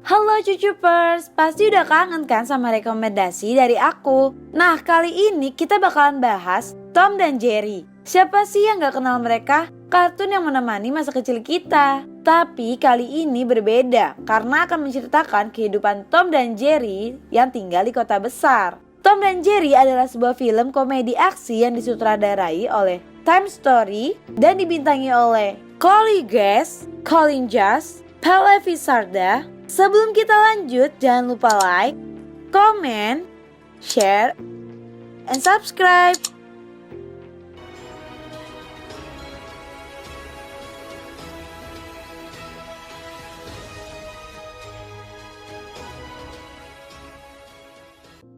Halo cucupers, pasti udah kangen kan sama rekomendasi dari aku? Nah, kali ini kita bakalan bahas Tom dan Jerry. Siapa sih yang gak kenal mereka? Kartun yang menemani masa kecil kita. Tapi kali ini berbeda karena akan menceritakan kehidupan Tom dan Jerry yang tinggal di kota besar. Tom dan Jerry adalah sebuah film komedi aksi yang disutradarai oleh Time Story dan dibintangi oleh Chloe Grace, Colin Jost, Pelle Visarda. Sebelum kita lanjut, jangan lupa like, comment, share, and subscribe.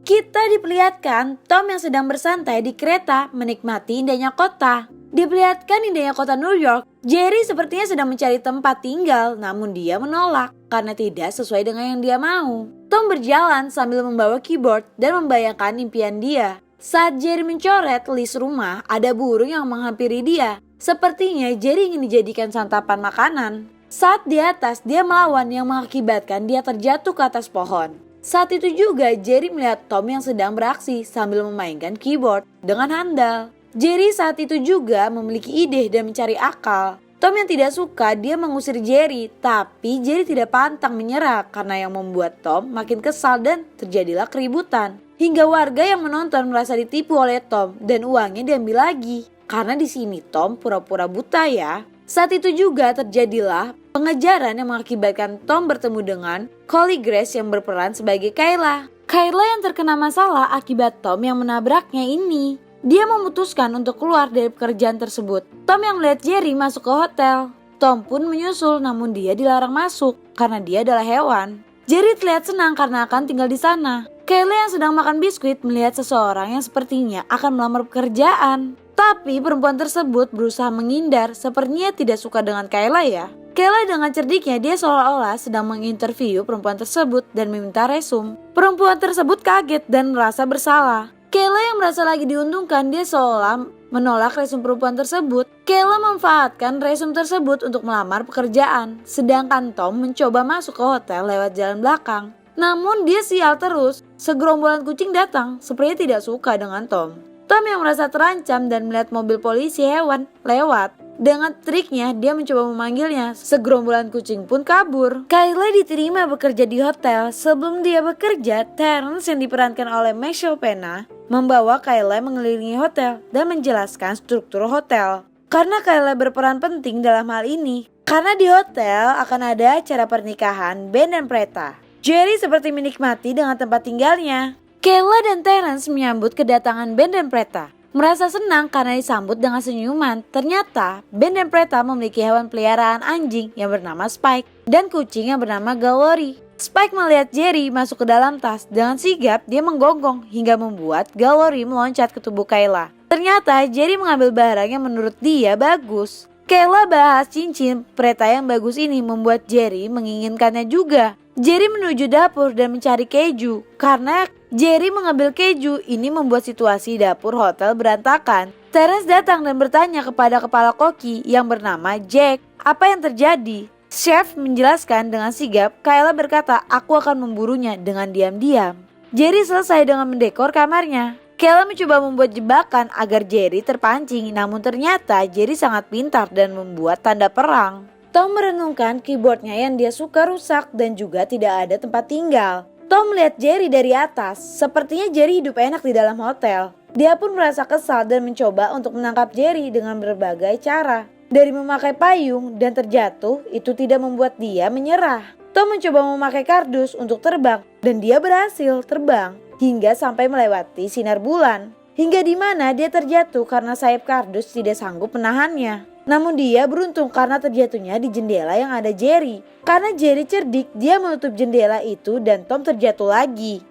Kita diperlihatkan Tom yang sedang bersantai di kereta menikmati indahnya kota. Diperlihatkan indahnya kota New York, Jerry sepertinya sedang mencari tempat tinggal, namun dia menolak karena tidak sesuai dengan yang dia mau. Tom berjalan sambil membawa keyboard dan membayangkan impian dia. Saat Jerry mencoret list rumah, ada burung yang menghampiri dia. Sepertinya Jerry ingin dijadikan santapan makanan. Saat di atas, dia melawan yang mengakibatkan dia terjatuh ke atas pohon. Saat itu juga Jerry melihat Tom yang sedang beraksi sambil memainkan keyboard dengan handal. Jerry saat itu juga memiliki ide dan mencari akal. Tom yang tidak suka dia mengusir Jerry, tapi Jerry tidak pantang menyerah karena yang membuat Tom makin kesal dan terjadilah keributan. Hingga warga yang menonton merasa ditipu oleh Tom dan uangnya diambil lagi. Karena di sini Tom pura-pura buta ya. Saat itu juga terjadilah pengejaran yang mengakibatkan Tom bertemu dengan Chloe Grace yang berperan sebagai Kayla. Kayla yang terkena masalah akibat Tom yang menabraknya ini. Dia memutuskan untuk keluar dari pekerjaan tersebut. Tom yang melihat Jerry masuk ke hotel. Tom pun menyusul namun dia dilarang masuk karena dia adalah hewan. Jerry terlihat senang karena akan tinggal di sana. Kayla yang sedang makan biskuit melihat seseorang yang sepertinya akan melamar pekerjaan. Tapi perempuan tersebut berusaha menghindar, sepertinya tidak suka dengan Kayla ya. Kayla dengan cerdiknya dia seolah-olah sedang menginterview perempuan tersebut dan meminta resume. Perempuan tersebut kaget dan merasa bersalah. Kayla yang merasa lagi diuntungkan, dia seolah menolak resume perempuan tersebut. Kayla memanfaatkan resume tersebut untuk melamar pekerjaan. Sedangkan Tom mencoba masuk ke hotel lewat jalan belakang. Namun dia sial terus, segerombolan kucing datang, sepertinya tidak suka dengan Tom. Tom yang merasa terancam dan melihat mobil polisi hewan lewat. Dengan triknya dia mencoba memanggilnya, segerombolan kucing pun kabur. Kayla diterima bekerja di hotel. Sebelum dia bekerja, Terrence yang diperankan oleh Michael Pena membawa Kayla mengelilingi hotel dan menjelaskan struktur hotel. Karena Kayla berperan penting dalam hal ini, karena di hotel akan ada acara pernikahan Ben dan Preta. Jerry seperti menikmati dengan tempat tinggalnya. Kayla dan Terrence menyambut kedatangan Ben dan Preta. Merasa senang karena disambut dengan senyuman. Ternyata Ben dan Preta memiliki hewan peliharaan anjing yang bernama Spike dan kucing yang bernama Gallery. Spike melihat Jerry masuk ke dalam tas. Dengan sigap dia menggonggong hingga membuat Gallery meloncat ke tubuh Kayla. Ternyata Jerry mengambil barang yang menurut dia bagus. Kayla bahas cincin Preta yang bagus ini membuat Jerry menginginkannya juga. Jerry menuju dapur dan mencari keju. Karena Jerry mengambil keju, ini membuat situasi dapur hotel berantakan. Terence datang dan bertanya kepada kepala koki yang bernama Jack, apa yang terjadi? Chef menjelaskan dengan sigap. Kayla berkata, aku akan memburunya dengan diam-diam. Jerry selesai dengan mendekor kamarnya. Kayla mencoba membuat jebakan agar Jerry terpancing, namun ternyata Jerry sangat pintar dan membuat tanda perang. Tom merenungkan keyboardnya yang dia suka rusak dan juga tidak ada tempat tinggal. Tom melihat Jerry dari atas, sepertinya Jerry hidup enak di dalam hotel. Dia pun merasa kesal dan mencoba untuk menangkap Jerry dengan berbagai cara. Dari memakai payung dan terjatuh, itu tidak membuat dia menyerah. Tom mencoba memakai kardus untuk terbang dan dia berhasil terbang hingga sampai melewati sinar bulan. Hingga di mana dia terjatuh karena sayap kardus tidak sanggup menahannya. Namun dia beruntung karena terjatuhnya di jendela yang ada Jerry. Karena Jerry cerdik, dia menutup jendela itu dan Tom terjatuh lagi.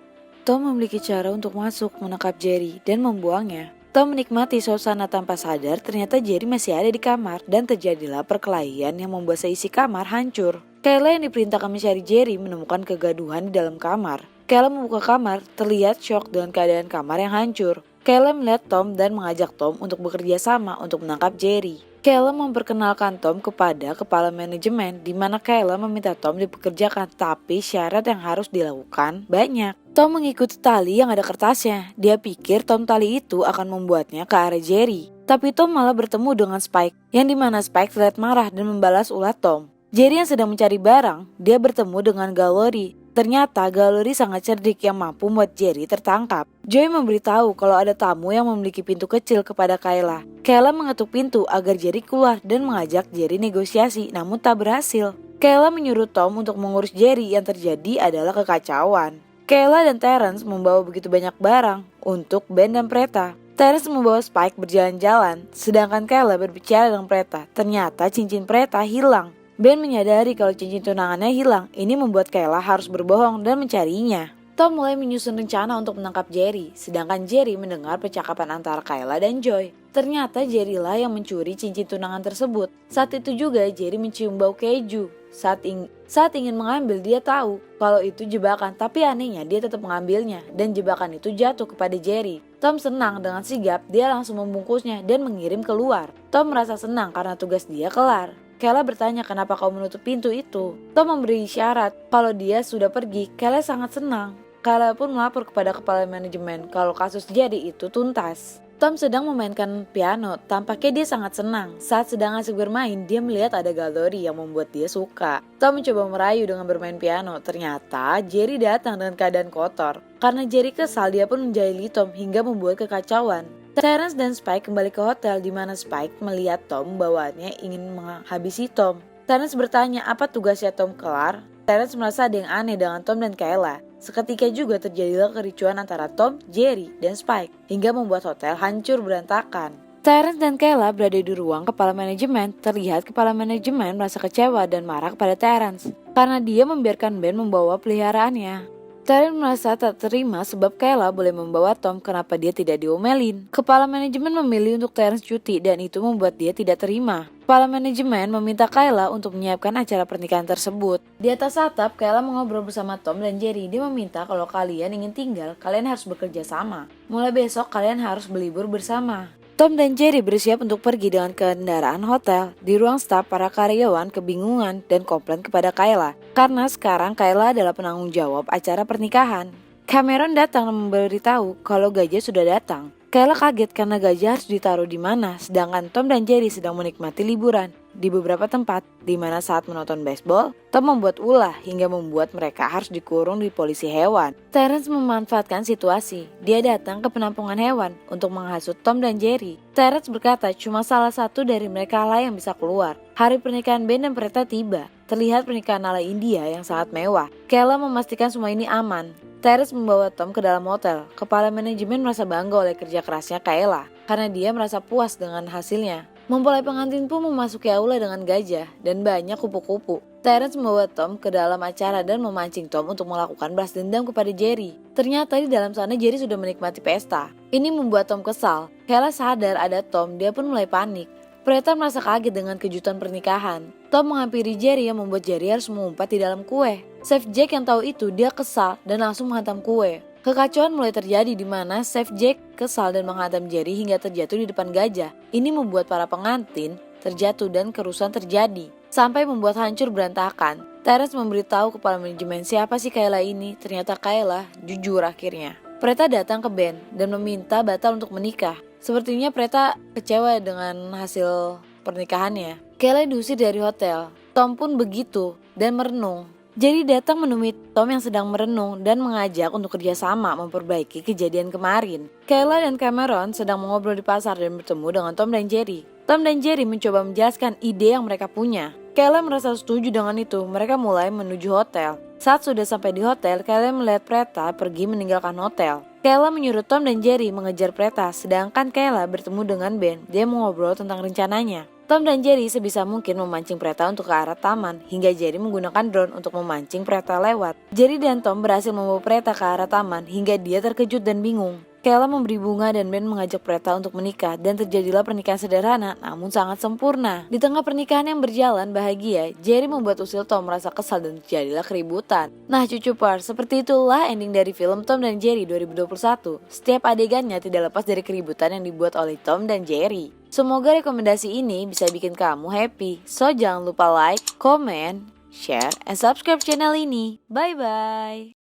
Tom memiliki cara untuk masuk, menangkap Jerry, dan membuangnya. Tom menikmati suasana tanpa sadar, ternyata Jerry masih ada di kamar dan terjadilah perkelahian yang membuat seisi kamar hancur. Kayla yang diperintahkan mencari Jerry menemukan kegaduhan di dalam kamar. Kayla membuka kamar, terlihat syok dengan keadaan kamar yang hancur. Kayla melihat Tom dan mengajak Tom untuk bekerja sama untuk menangkap Jerry. Kayla memperkenalkan Tom kepada kepala manajemen di mana Kayla meminta Tom dipekerjakan, tapi syarat yang harus dilakukan banyak. Tom mengikuti tali yang ada kertasnya. Dia pikir Tom tali itu akan membuatnya ke arah Jerry. Tapi Tom malah bertemu dengan Spike, yang dimana Spike terlihat marah dan membalas ulah Tom. Jerry yang sedang mencari barang, dia bertemu dengan Gallery. Ternyata Gallery sangat cerdik yang mampu membuat Jerry tertangkap. Joey memberitahu kalau ada tamu yang memiliki pintu kecil kepada Kayla. Kayla mengetuk pintu agar Jerry keluar dan mengajak Jerry negosiasi, namun tak berhasil. Kayla menyuruh Tom untuk mengurus Jerry, yang terjadi adalah kekacauan. Kayla dan Terrence membawa begitu banyak barang untuk Ben dan Preta. Terrence membawa Spike berjalan-jalan, sedangkan Kayla berbicara dengan Preta. Ternyata cincin Preta hilang. Ben menyadari kalau cincin tunangannya hilang. Ini membuat Kayla harus berbohong dan mencarinya. Tom mulai menyusun rencana untuk menangkap Jerry, sedangkan Jerry mendengar percakapan antara Kayla dan Joy. Ternyata Jerry lah yang mencuri cincin tunangan tersebut. Saat itu juga Jerry mencium bau keju. Saat ingin mengambil, dia tahu kalau itu jebakan, tapi anehnya dia tetap mengambilnya dan jebakan itu jatuh kepada Jerry. Tom senang dengan sigap, dia langsung membungkusnya dan mengirim keluar. Tom merasa senang karena tugas dia kelar. Kayla bertanya kenapa kau menutup pintu itu. Tom memberi isyarat kalau dia sudah pergi. Kayla sangat senang. Kayla pun melapor kepada kepala manajemen kalau kasus Jerry itu tuntas. Tom sedang memainkan piano. Tampaknya dia sangat senang. Saat sedang asik bermain, dia melihat ada Gallery yang membuat dia suka. Tom mencoba merayu dengan bermain piano. Ternyata Jerry datang dengan keadaan kotor. Karena Jerry kesal, dia pun menjahili Tom hingga membuat kekacauan. Terrence dan Spike kembali ke hotel di mana Spike melihat Tom membawaannya ingin menghabisi Tom. Terrence bertanya apa tugasnya Tom kelar. Terrence merasa ada yang aneh dengan Tom dan Kayla. Seketika juga terjadilah kericuan antara Tom, Jerry, dan Spike hingga membuat hotel hancur berantakan. Terrence dan Kayla berada di ruang kepala manajemen. Terlihat kepala manajemen merasa kecewa dan marah kepada Terrence karena dia membiarkan Ben membawa peliharaannya. Terrence merasa tak terima sebab Kayla boleh membawa Tom, kenapa dia tidak diomelin. Kepala manajemen memilih untuk Terrence cuti dan itu membuat dia tidak terima. Kepala manajemen meminta Kayla untuk menyiapkan acara pernikahan tersebut. Di atas atap, Kayla mengobrol bersama Tom dan Jerry. Dia meminta kalau kalian ingin tinggal, kalian harus bekerja sama. Mulai besok kalian harus berlibur bersama. Tom dan Jerry bersiap untuk pergi dengan kendaraan hotel. Di ruang staf, para karyawan kebingungan dan komplain kepada Kayla karena sekarang Kayla adalah penanggung jawab acara pernikahan. Cameron datang dan memberitahu kalau gajah sudah datang. Kayla kaget karena gajah harus ditaruh di mana, sedangkan Tom dan Jerry sedang menikmati liburan di beberapa tempat, di mana saat menonton baseball, Tom membuat ulah hingga membuat mereka harus dikurung di polisi hewan. Terrence memanfaatkan situasi. Dia datang ke penampungan hewan untuk menghasut Tom dan Jerry. Terrence berkata cuma salah satu dari mereka lah yang bisa keluar. Hari pernikahan Ben dan Preta tiba. Terlihat pernikahan ala India yang sangat mewah. Kayla memastikan semua ini aman. Terrence membawa Tom ke dalam hotel. Kepala manajemen merasa bangga oleh kerja kerasnya Kayla karena dia merasa puas dengan hasilnya. Mempelai pengantin pun memasuki aula dengan gajah dan banyak kupu-kupu. Terrence membawa Tom ke dalam acara dan memancing Tom untuk melakukan balas dendam kepada Jerry. Ternyata di dalam sana Jerry sudah menikmati pesta. Ini membuat Tom kesal. Kayla sadar ada Tom, dia pun mulai panik. Preta merasa kaget dengan kejutan pernikahan. Tom menghampiri Jerry yang membuat Jerry harus mengumpat di dalam kue. Chef Jack yang tahu itu, dia kesal dan langsung menghantam kue. Kekacauan mulai terjadi di mana Chef Jack kesal dan menghantam Jerry hingga terjatuh di depan gajah. Ini membuat para pengantin terjatuh dan kerusuhan terjadi, sampai membuat hancur berantakan. Terrence memberitahu kepala manajemen siapa sih Kayla ini. Ternyata Kayla jujur akhirnya. Preta datang ke Ben dan meminta batal untuk menikah. Sepertinya Preta kecewa dengan hasil pernikahannya. Kayla diusir dari hotel. Tom pun begitu dan merenung. Jerry datang menemui Tom yang sedang merenung dan mengajak untuk kerjasama memperbaiki kejadian kemarin. Kayla dan Cameron sedang mengobrol di pasar dan bertemu dengan Tom dan Jerry. Tom dan Jerry mencoba menjelaskan ide yang mereka punya. Kayla merasa setuju dengan itu. Mereka mulai menuju hotel. Saat sudah sampai di hotel, Kayla melihat Preta pergi meninggalkan hotel. Kayla menyuruh Tom dan Jerry mengejar Preta, sedangkan Kayla bertemu dengan Ben. Dia mengobrol tentang rencananya. Tom dan Jerry sebisa mungkin memancing Preta untuk ke arah taman, hingga Jerry menggunakan drone untuk memancing Preta lewat. Jerry dan Tom berhasil membawa Preta ke arah taman hingga dia terkejut dan bingung. Kayla memberi bunga dan Ben mengajak mereka untuk menikah dan terjadilah pernikahan sederhana namun sangat sempurna. Di tengah pernikahan yang berjalan bahagia, Jerry membuat usil Tom merasa kesal dan terjadilah keributan. Nah cucu par, seperti itulah ending dari film Tom dan Jerry 2021. Setiap adegannya tidak lepas dari keributan yang dibuat oleh Tom dan Jerry. Semoga rekomendasi ini bisa bikin kamu happy. So jangan lupa like, comment, share, and subscribe channel ini. Bye bye.